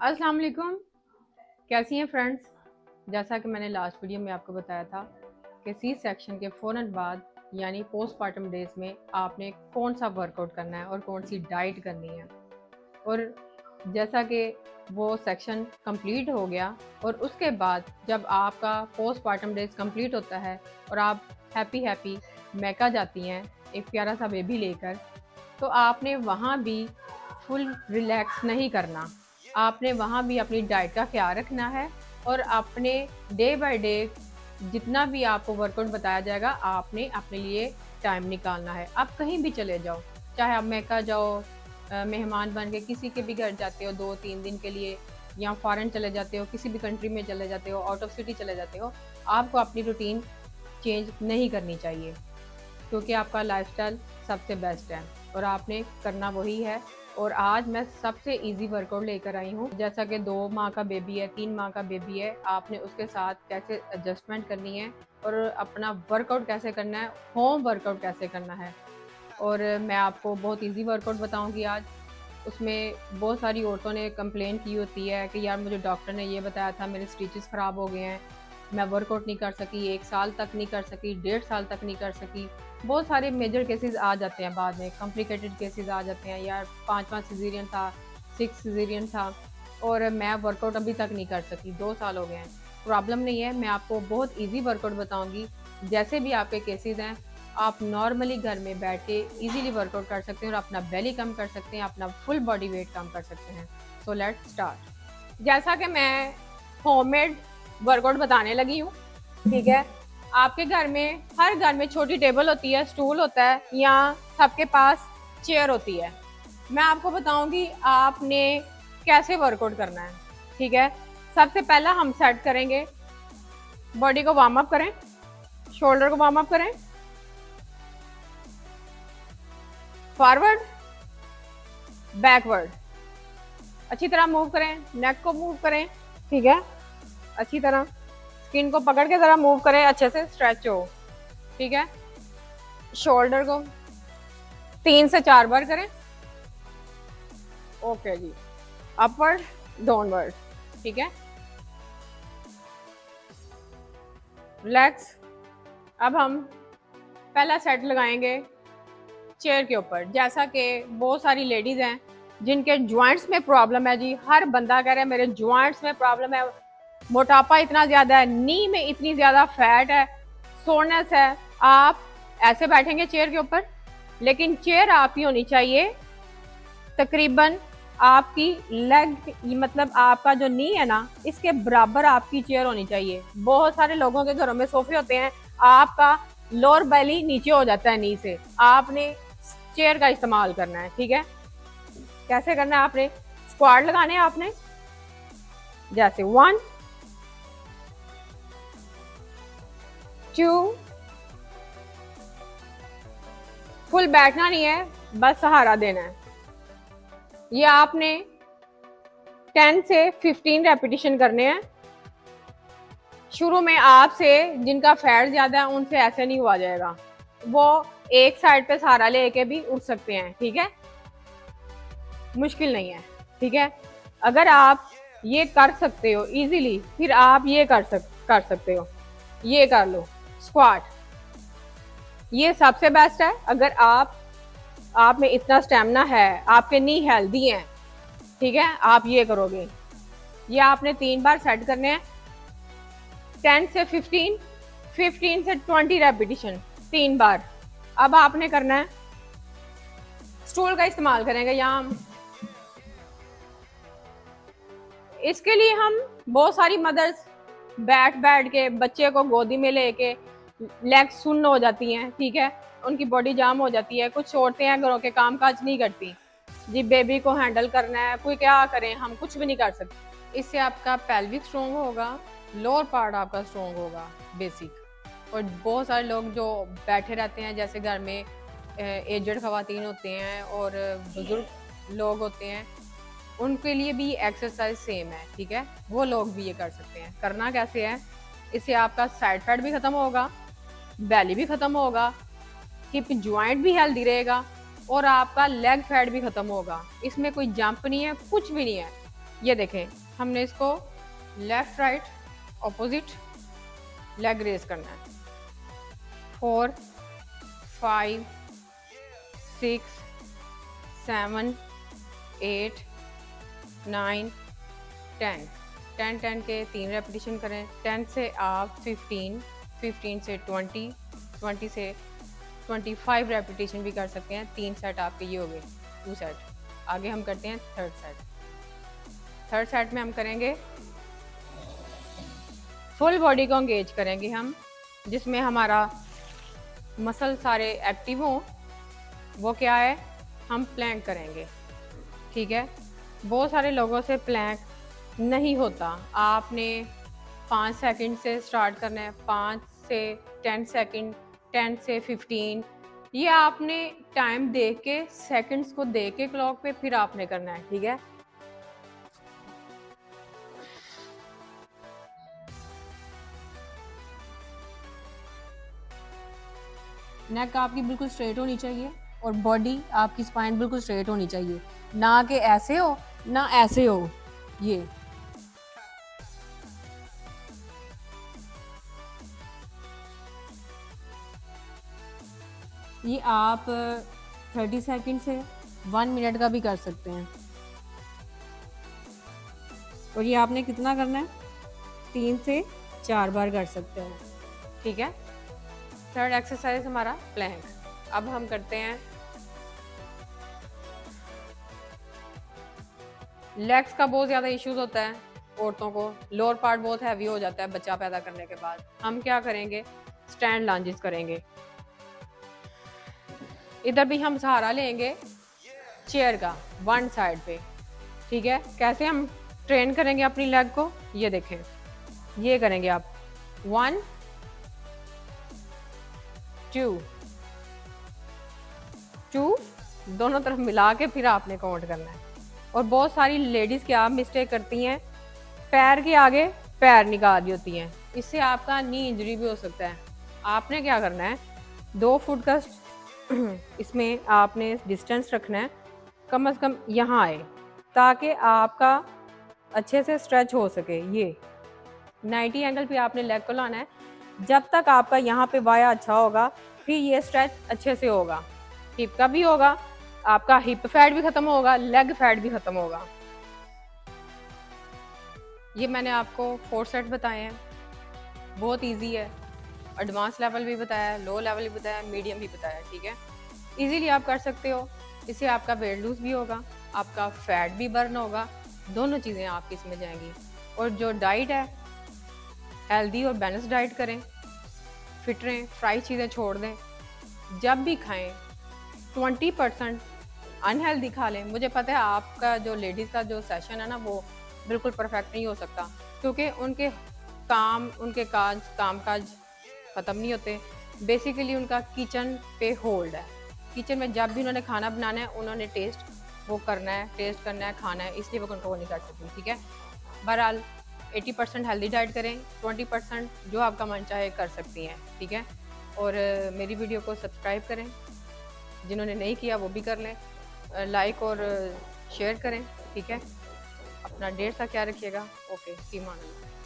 अस्सलाम वालेकुम। कैसी हैं फ्रेंड्स? जैसा कि मैंने लास्ट वीडियो में आपको बताया था कि सी सेक्शन के फ़ौरन बाद यानी पोस्टपार्टम डेज में आपने कौन सा वर्कआउट करना है और कौन सी डाइट करनी है। और जैसा कि वो सेक्शन कंप्लीट हो गया और उसके बाद जब आपका पोस्टपार्टम डेज कंप्लीट होता है और आप हैप्पी हैप्पी मैका जाती हैं एक प्यारा सा बेबी लेकर, तो आपने वहाँ भी फुल रिलैक्स नहीं करना। आपने वहाँ भी अपनी डाइट का ख्याल रखना है और अपने डे बाय डे जितना भी आपको वर्कआउट बताया जाएगा आपने अपने लिए टाइम निकालना है। आप कहीं भी चले जाओ, चाहे आप मैका जाओ, मेहमान बन के किसी के भी घर जाते हो 2-3 दिन के लिए, या फ़ॉरेन चले जाते हो, किसी भी कंट्री में चले जाते हो, आउट ऑफ सिटी चले जाते हो, आपको अपनी रूटीन चेंज नहीं करनी चाहिए क्योंकि आपका लाइफस्टाइल सबसे बेस्ट है और आपने करना वही है। और आज मैं सबसे इजी वर्कआउट लेकर आई हूँ। जैसा कि 2 माह का बेबी है, 3 माह का बेबी है, आपने उसके साथ कैसे एडजस्टमेंट करनी है और अपना वर्कआउट कैसे करना है, होम वर्कआउट कैसे करना है। और मैं आपको बहुत इजी वर्कआउट बताऊँगी आज। उसमें बहुत सारी औरतों ने कंप्लेन की होती है कि यार मुझे डॉक्टर ने ये बताया था, मेरे स्टिचेस ख़राब हो गए हैं, मैं वर्कआउट नहीं कर सकी, 1 साल तक नहीं कर सकी, 1.5 साल तक नहीं कर सकी। बहुत सारे मेजर केसेस आ जाते हैं, बाद में कॉम्प्लिकेटेड केसेस आ जाते हैं, यार 5 सिज़ेरियन था, 6 सिज़ेरियन था और मैं वर्कआउट अभी तक नहीं कर सकी, 2 साल हो गए हैं। प्रॉब्लम नहीं है, मैं आपको बहुत ईज़ी वर्कआउट बताऊँगी। जैसे भी आपके केसेस हैं, आप नॉर्मली घर में बैठ के इजीली वर्कआउट कर सकते हैं और अपना बेली कम कर सकते हैं, अपना फुल बॉडी वेट कम कर सकते हैं। So let's start. जैसा कि मैं होममेड वर्कआउट बताने लगी हूँ, ठीक है। आपके घर में, हर घर में छोटी टेबल होती है, स्टूल होता है या सबके पास चेयर होती है। मैं आपको बताऊंगी आपने कैसे वर्कआउट करना है, ठीक है। सबसे पहला हम सेट करेंगे, बॉडी को वार्म अप करें, शोल्डर को वार्म अप करें, फॉरवर्ड बैकवर्ड, अच्छी तरह मूव करें, नेक को मूव करें, ठीक है। अच्छी तरह स्किन को पकड़ के जरा मूव करें, अच्छे से स्ट्रेच हो, ठीक है। शोल्डर को 3 से 4 बार करें, ओके जी। अपवर्ड डाउनवर्ड, ठीक है। रिलैक्स। अब हम पहला सेट लगाएंगे चेयर के ऊपर। जैसा कि बहुत सारी लेडीज हैं जिनके जॉइंट्स में प्रॉब्लम है जी, हर बंदा कह रहा है मेरे जॉइंट्स में प्रॉब्लम है, मोटापा इतना ज्यादा है, नी में इतनी ज्यादा फैट है, सोरनेस है। आप ऐसे बैठेंगे चेयर के ऊपर, लेकिन चेयर आपकी होनी चाहिए तकरीबन आपकी लेग, मतलब आपका जो नी है ना, इसके बराबर आपकी चेयर होनी चाहिए। बहुत सारे लोगों के घरों में सोफे होते हैं, आपका लोअर बेली नीचे हो जाता है नी से। आपने चेयर का इस्तेमाल करना है, ठीक है। कैसे करना है, आपने स्क्वाट लगाने हैं, आपने जैसे 1 2, फुल बैठना नहीं है, बस सहारा देना है। ये आपने 10 से 15 रेपिटेशन करने हैं। शुरू में आपसे जिनका फैट ज्यादा है उनसे ऐसे नहीं हुआ जाएगा, वो एक साइड पे सहारा लेके भी उठ सकते हैं, ठीक है। मुश्किल नहीं है, ठीक है। अगर आप ये कर सकते हो इजीली, फिर आप ये कर सकते हो, ये कर लो स्क्वाट। ये सबसे बेस्ट है। अगर आप में इतना स्टेमिना है, आपके नी हेल्दी हैं, ठीक है, आप ये करोगे। ये आपने 3 बार सेट करने हैं, 10 से 15, 15 से 20 रेपिटेशन 3 बार। अब आपने करना है, स्टूल का इस्तेमाल करेंगे यहाँ हम। इसके लिए हम बहुत सारी मदर्स बैठ बैठ के बच्चे को गोदी में लेके लेग सुन्न हो जाती हैं, ठीक है, उनकी बॉडी जाम हो जाती है। कुछ औरतें हैं घरों के काम काज नहीं करती जी, बेबी को हैंडल करना है, कोई क्या करें, हम कुछ भी नहीं कर सकते। इससे आपका पेल्विक स्ट्रॉन्ग होगा, लोअर पार्ट आपका स्ट्रॉन्ग होगा, बेसिक। और बहुत सारे लोग जो बैठे रहते हैं, जैसे घर में एजड खवातीन होते हैं और बुजुर्ग लोग होते हैं, उनके लिए भी एक्सरसाइज सेम है, ठीक है, वो लोग भी ये कर सकते हैं। करना कैसे है, इससे आपका साइड फैट भी खत्म होगा, बेली भी खत्म होगा, हिप ज्वाइंट भी हेल्दी रहेगा और आपका लेग फैट भी खत्म होगा। इसमें कोई जंप नहीं है, कुछ भी नहीं है, ये देखें, हमने इसको left right opposite leg raise करना है। 4 5 6 7 8 9 10 10 10 के 3 रेपिटेशन करें। 10 से आप 15, 15 से 20, 20 से 25 रेपिटेशन भी कर सकते हैं। 3 सेट आपके ये हो गए, 2 सेट। आगे हम करते हैं थर्ड सेट। थर्ड सेट में हम करेंगे फुल बॉडी को एंगेज करेंगे हम, जिसमें हमारा मसल सारे एक्टिव हों। वो क्या है, हम प्लैंक करेंगे। ठीक है, बहुत सारे लोगों से प्लैंक नहीं होता। आपने 5 सेकंड से स्टार्ट करना है, 5 से 10 सेकंड, 10 से 15। ये आपने टाइम देख के, सेकंड्स को देख के क्लॉक पे फिर आपने करना है। ठीक है, नेक आपकी बिल्कुल स्ट्रेट होनी चाहिए और बॉडी आपकी स्पाइन बिल्कुल स्ट्रेट होनी चाहिए, ना कि ऐसे हो ना ऐसे हो। ये आप 30 सेकंड से 1 मिनट का भी कर सकते हैं। और ये आपने कितना करना है, 3 से 4 बार कर सकते हैं। ठीक है, थर्ड एक्सरसाइज हमारा प्लैंक। अब हम करते हैं लेग्स का बहुत ज़्यादा इश्यूज होता है औरतों को, लोअर पार्ट बहुत हैवी हो जाता है बच्चा पैदा करने के बाद। हम क्या करेंगे, स्टैंड लंजेस करेंगे। इधर भी हम सहारा लेंगे चेयर का वन साइड पे। ठीक है, कैसे हम ट्रेन करेंगे अपनी लेग को, ये देखें, ये करेंगे आप 1 2 2, दोनों तरफ मिला के फिर आपने काउंट करना है। और बहुत सारी लेडीज़ क्या मिस्टेक करती हैं, पैर के आगे पैर निकाल दी होती हैं, इससे आपका नी इंजरी भी हो सकता है। आपने क्या करना है, 2 फुट का इसमें आपने डिस्टेंस रखना है, कम से कम यहाँ आए, ताकि आपका अच्छे से स्ट्रेच हो सके। ये 90 एंगल पे आपने लेग को लाना है। जब तक आपका यहाँ पे वाया अच्छा होगा, फिर ये स्ट्रेच अच्छे से होगा। हिप का भी होगा, आपका हिप फैट भी खत्म होगा, लेग फैट भी खत्म होगा। ये मैंने आपको 4 सेट बताए हैं, बहुत इजी है। एडवांस लेवल भी बताया है, लो लेवल भी बताया है, मीडियम भी बताया है। ठीक है, इजीली आप कर सकते हो। इससे आपका वेट लूज भी होगा, आपका फैट भी बर्न होगा, दोनों चीज़ें आपकी इसमें जाएंगी। और जो डाइट है, हेल्दी और बैलेंस डाइट करें, फिट रहें, फ्राई चीज़ें छोड़ दें। जब भी खाएं 20% अनहेल्दी खा लें। मुझे पता है आपका जो लेडीज़ का जो सेशन है ना, वो बिल्कुल परफेक्ट नहीं हो सकता, क्योंकि उनके काम काज ख़त्म नहीं होते। बेसिकली उनका किचन पे होल्ड है। किचन में जब भी उन्होंने खाना बनाना है, उन्होंने टेस्ट करना है, खाना है, इसलिए वो कंट्रोल नहीं कर सकती। ठीक है, बहरहाल 80% हेल्दी डाइट करें, 20% जो आपका मन चाहे कर सकती हैं। ठीक है, और मेरी वीडियो को सब्सक्राइब करें, जिन्होंने नहीं किया वो भी कर लें, लाइक और शेयर करें। ठीक है, अपना ढेर सा ख्याल रखिएगा। ओके, फ़ी अमान अल्लाह।